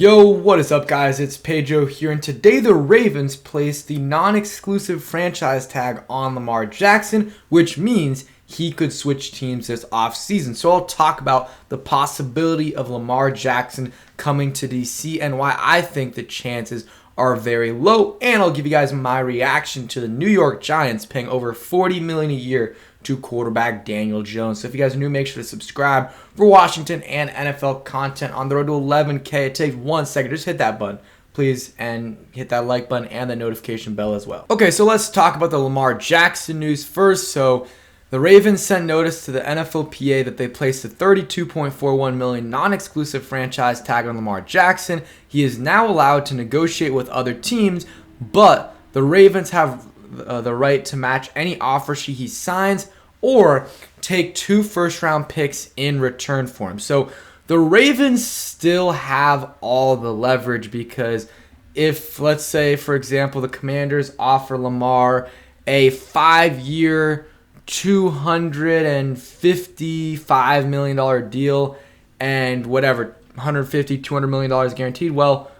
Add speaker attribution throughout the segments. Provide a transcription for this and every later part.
Speaker 1: Yo, what is up guys? It's Pedro here, and today the Ravens placed the non-exclusive franchise tag on Lamar Jackson, which means he could switch teams this offseason. So I'll talk about the possibility of Lamar Jackson coming to DC and why I think the chances are very low, and I'll give you guys my reaction to the New York Giants paying over $40 million a year to quarterback Daniel Jones. So if you guys are new, make sure to subscribe for Washington and NFL content on the road to 11K. It takes 1 second. Just hit that button, please, and hit that like button and the notification bell as well. Okay, so let's talk about the Lamar Jackson news first. So the Ravens sent notice to the NFLPA that they placed a $32.41 million non-exclusive franchise tag on Lamar Jackson. He is now allowed to negotiate with other teams, but the Ravens have the right to match any offer sheet he signs or take 2 first-round picks in return for him. So the Ravens still have all the leverage, because if, let's say, for example, the Commanders offer Lamar a 5-year, $255 million deal and whatever, $150, $200 million guaranteed, well,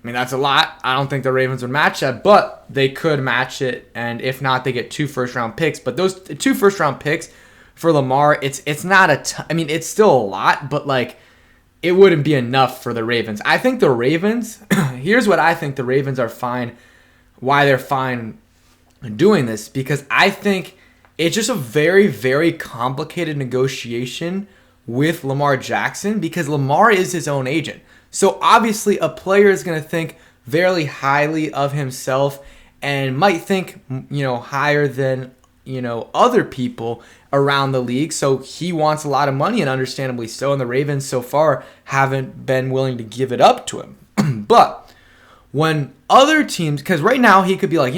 Speaker 1: I mean, that's a lot. I don't think the Ravens would match that, but they could match it, and if not, they get 2 first-round picks. But those 2 first-round picks for Lamar, it's not a ton. I mean, it's still a lot, but, like, it wouldn't be enough for the Ravens. I think the Ravens, here's what I think the Ravens are fine, why they're fine doing this, because I think it's just a very, very complicated negotiation with Lamar Jackson, because Lamar is his own agent. So obviously a player is going to think very highly of himself and might think, higher than, other people around the league. So he wants a lot of money, and understandably so. And the Ravens so far haven't been willing to give it up to him. But when other teams, because right now he could be like,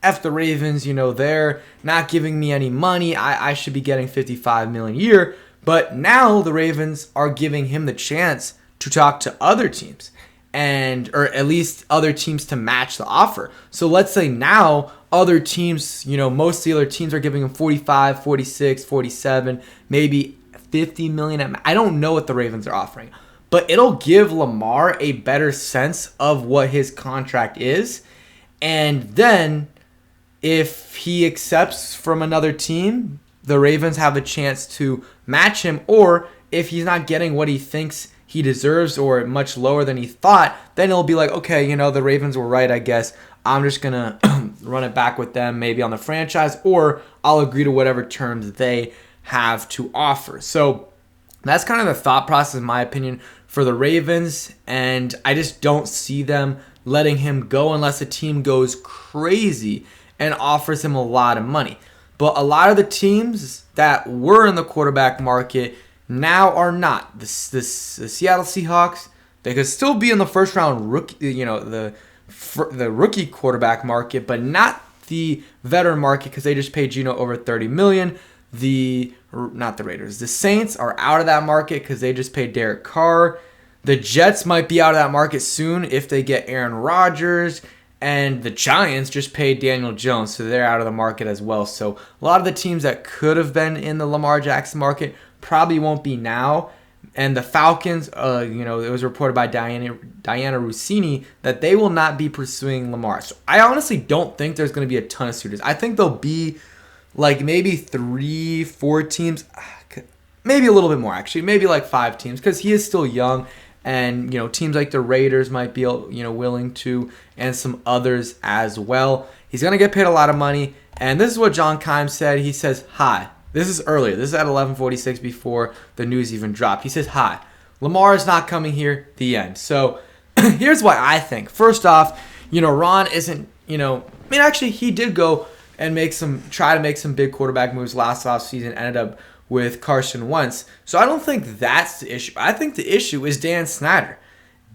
Speaker 1: F the Ravens, they're not giving me any money. I should be getting $55 million a year. But now the Ravens are giving him the chance to talk to other teams, or at least other teams to match the offer. So let's say now other teams, most of the other teams are giving him 45, 46, 47, maybe 50 million. I don't know what the Ravens are offering, but it'll give Lamar a better sense of what his contract is. And then if he accepts from another team, the Ravens have a chance to match him, or if he's not getting what he thinks he deserves or much lower than he thought, then he'll be like, okay, the Ravens were right, I guess. I'm just going to run it back with them, maybe on the franchise, or I'll agree to whatever terms they have to offer. So that's kind of the thought process, in my opinion, for the Ravens, and I just don't see them letting him go unless a team goes crazy and offers him a lot of money. But a lot of the teams that were in the quarterback market now are not. The Seattle Seahawks, they could still be in the first round rookie, the rookie quarterback market, but not the veteran market, because they just paid Geno over $30 million. Not the Raiders. The Saints are out of that market because they just paid Derek Carr. The Jets might be out of that market soon if they get Aaron Rodgers. And the Giants just paid Daniel Jones, so they're out of the market as well. So a lot of the teams that could have been in the Lamar Jackson market probably won't be now. And the Falcons, it was reported by Diana Rossini that they will not be pursuing Lamar. So I honestly don't think there's going to be a ton of suitors. I think there'll be like maybe 3-4 teams, maybe a little bit more actually, maybe like 5 teams, because he is still young. And, teams like the Raiders might be, willing to, and some others as well. He's going to get paid a lot of money. And this is what John Keim said. He says, hi. This is earlier. This is at 11:46 before the news even dropped. He says, hi. Lamar is not coming here. The end. So here's why I think. First off, Ron isn't, actually he did go and try to make some big quarterback moves last offseason, ended up with Carson Wentz. So I don't think that's the issue. I think the issue is Dan Snyder.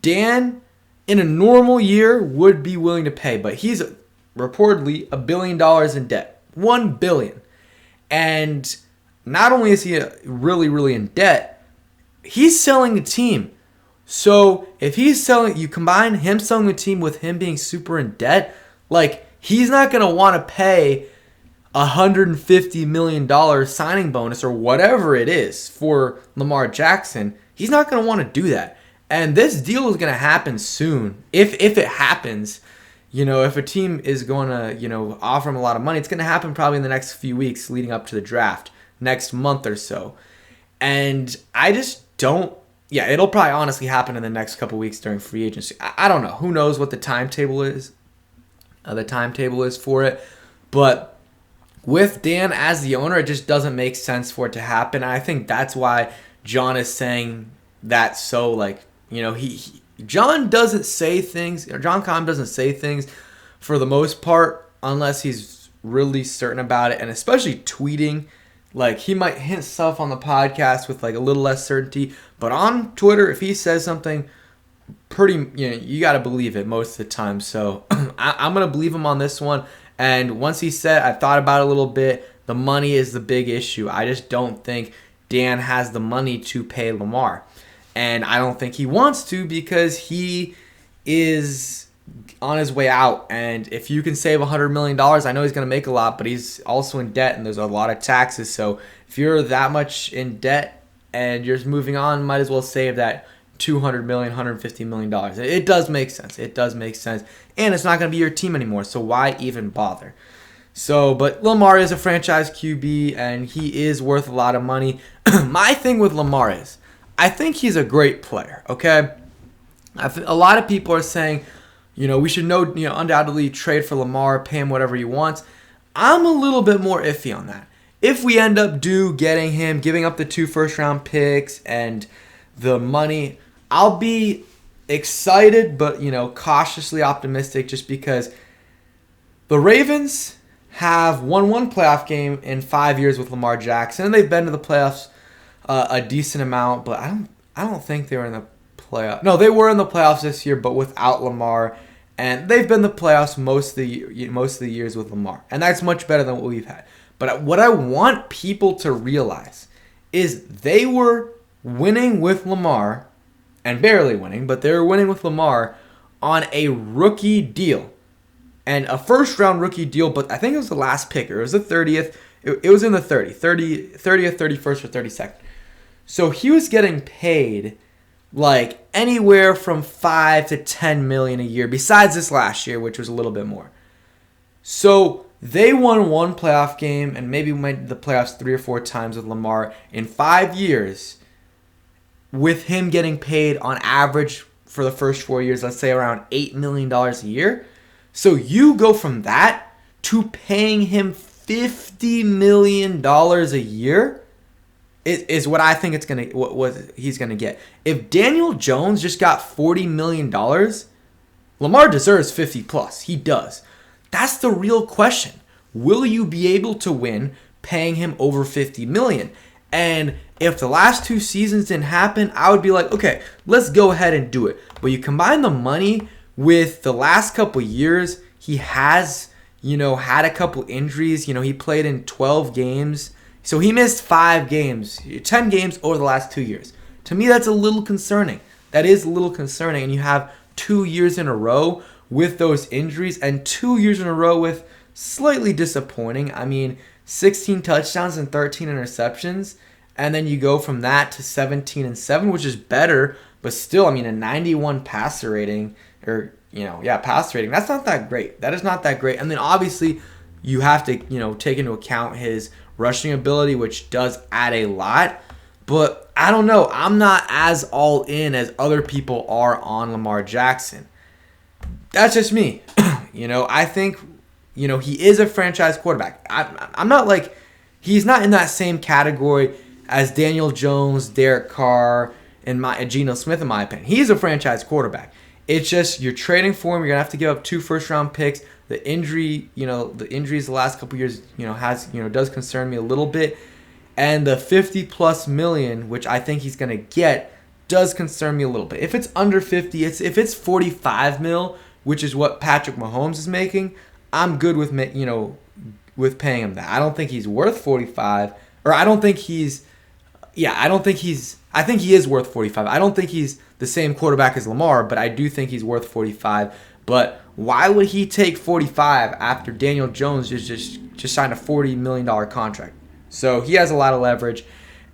Speaker 1: Dan, in a normal year, would be willing to pay, but he's reportedly $1 billion in debt. $1 billion. And not only is he really, really in debt, he's selling the team. So if you combine him selling the team with him being super in debt, like, he's not going to want to pay $150 million signing bonus or whatever it is for Lamar Jackson. He's not going to want to do that. And this deal is going to happen soon. If it happens, if a team is going to, offer him a lot of money, it's going to happen probably in the next few weeks leading up to the draft, next month or so. And I just don't, it'll probably honestly happen in the next couple weeks during free agency. I don't know. Who knows what the timetable is? For it. But with Dan as the owner, it just doesn't make sense for it to happen. And I think that's why John is saying that. So John doesn't say things, or John Keim doesn't say things for the most part unless he's really certain about it, and especially tweeting. Like, he might hint stuff on the podcast with like a little less certainty, but on Twitter, if he says something pretty, you got to believe it most of the time. So I'm going to believe him on this one. And once he said, I've thought about it a little bit, the money is the big issue. I just don't think Dan has the money to pay Lamar. And I don't think he wants to, because he is on his way out. And if you can save $100 million, I know he's going to make a lot, but he's also in debt and there's a lot of taxes. So if you're that much in debt and you're moving on, might as well save that $200 million, $150 million. It does make sense. And it's not going to be your team anymore. So why even bother? But Lamar is a franchise QB and he is worth a lot of money. My thing with Lamar is, I think he's a great player, okay? A lot of people are saying, we should undoubtedly trade for Lamar, pay him whatever he wants. I'm a little bit more iffy on that. If we end up getting him, giving up the 2 first-round picks and the money, I'll be excited but, cautiously optimistic, just because the Ravens have won one playoff game in 5 years with Lamar Jackson, and they've been to the playoffs a decent amount, but I don't think they were in the playoffs. No, they were in the playoffs this year, but without Lamar, and they've been in the playoffs most of the years with Lamar, and that's much better than what we've had. But what I want people to realize is they were winning with Lamar, and barely winning, but they were winning with Lamar on a rookie deal, and a first-round rookie deal. But I think it was the last pick, or it was the 30th. It was in the 30th, 31st, or 32nd. So he was getting paid like anywhere from $5 to $10 million a year, besides this last year, which was a little bit more. So they won one playoff game and maybe went to the playoffs 3 or 4 times with Lamar in 5 years, with him getting paid on average for the first 4 years, let's say around $8 million a year. So you go from that to paying him $50 million a year. Is what I think what he's gonna get. If Daniel Jones just got $40 million, Lamar deserves 50 plus. He does. That's the real question. Will you be able to win paying him over $50 million? And if the last 2 seasons didn't happen, I would be like, okay, let's go ahead and do it. But you combine the money with the last couple years, he has, had a couple injuries. He played in 12 games. So he missed 5 games, 10 games over the last 2 years. To me, that's a little concerning. That is a little concerning. And you have 2 years in a row with those injuries, and 2 years in a row with slightly disappointing. 16 touchdowns and 13 interceptions. And then you go from that to 17-7, which is better. But still, a 91 passer rating, passer rating. That's not that great. That is not that great. And then obviously you have to, take into account his rushing ability, which does add a lot. But I don't know. I'm not as all in as other people are on Lamar Jackson. That's just me. I think, he is a franchise quarterback. I'm not like, he's not in that same category as Daniel Jones, Derek Carr, and Geno Smith, in my opinion. He's a franchise quarterback. It's just, you're trading for him. You're going to have to give up 2 first-round picks. The injuries the last couple years, does concern me a little bit. And the 50+ million, which I think he's going to get, does concern me a little bit. If it's under 50, if it's 45 mil, which is what Patrick Mahomes is making, I'm good with with paying him that. I don't think he's worth 45, or I think he is worth 45. I don't think he's the same quarterback as Lamar, but I do think he's worth 45. But why would he take 45 after Daniel Jones just signed a $40 million contract? So he has a lot of leverage.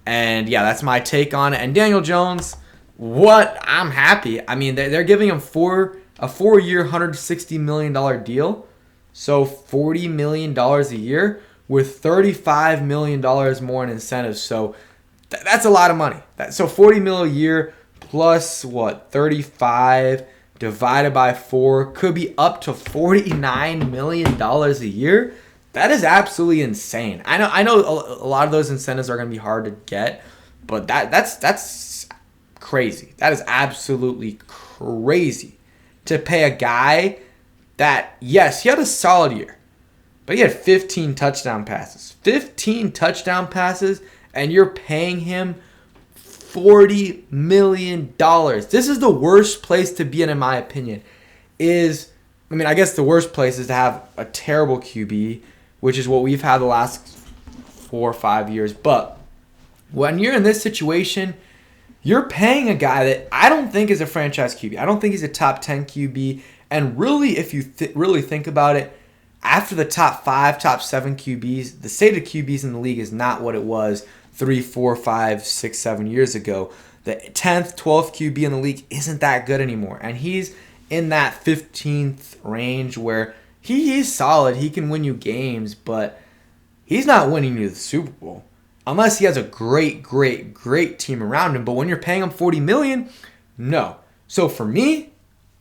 Speaker 1: And yeah, that's my take on it. And Daniel Jones, what? I'm happy. I mean, they're giving him a 4-year, $160 million deal. So $40 million a year with $35 million more in incentives. So that's a lot of money. So $40 million a year plus what? 35 divided by 4 could be up to $49 million a year. That is absolutely insane. I know a lot of those incentives are going to be hard to get, but that's crazy. That is absolutely crazy to pay a guy that, yes, he had a solid year, but he had 15 touchdown passes. 15 touchdown passes, and you're paying him $40 million. This is the worst place to be in my opinion. I guess the worst place is to have a terrible QB, which is what we've had the last 4 or 5 years. But when you're in this situation, you're paying a guy that I don't think is a franchise QB. I don't think he's a top 10 QB. And really, if you really think about it, after the top 5, top 7 QBs, the state of QBs in the league is not what it was 3, 4, 5, 6, 7 years ago. The 10th, 12th QB in the league isn't that good anymore. And he's in that 15th range where he's solid. He can win you games, but he's not winning you the Super Bowl. Unless he has a great, great, great team around him. But when you're paying him $40 million, no. So for me,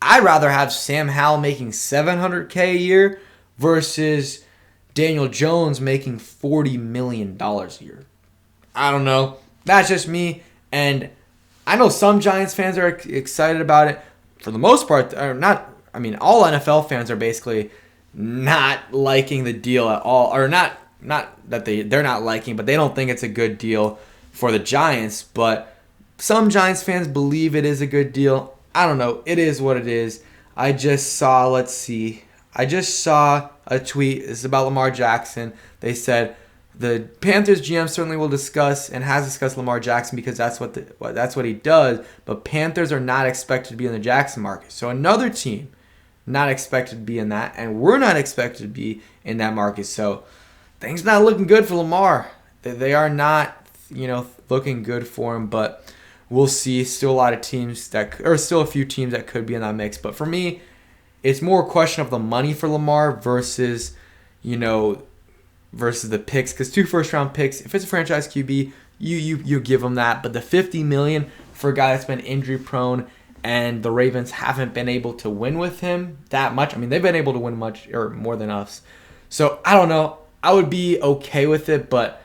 Speaker 1: I'd rather have Sam Howell making $700K a year versus Daniel Jones making $40 million a year. I don't know. That's just me. And I know some Giants fans are excited about it. For the most part, all NFL fans are basically not liking the deal at all. Or not that they're not liking, but they don't think it's a good deal for the Giants. But some Giants fans believe it is a good deal. I don't know. It is what it is. I just saw a tweet. It's about Lamar Jackson. They said the Panthers GM certainly will discuss and has discussed Lamar Jackson because that's what he does. But Panthers are not expected to be in the Jackson market. So another team not expected to be in that, and we're not expected to be in that market. So things not looking good for Lamar. They are not, looking good for him. But we'll see. Still a few teams that could be in that mix. But for me, it's more a question of the money for Lamar versus the picks. Because 2 first-round picks, if it's a franchise QB, you give him that. But the $50 million for a guy that's been injury-prone and the Ravens haven't been able to win with him that much. I mean, they've been able to win much or more than us. So, I don't know. I would be okay with it, but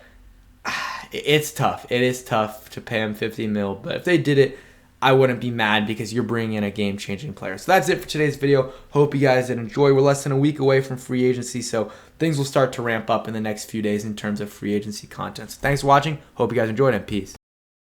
Speaker 1: it's tough. It is tough to pay him $50 million. But if they did it, I wouldn't be mad because you're bringing in a game-changing player. So that's it for today's video. Hope you guys did enjoy. We're less than a week away from free agency, so things will start to ramp up in the next few days in terms of free agency content. So thanks for watching. Hope you guys enjoyed, and peace.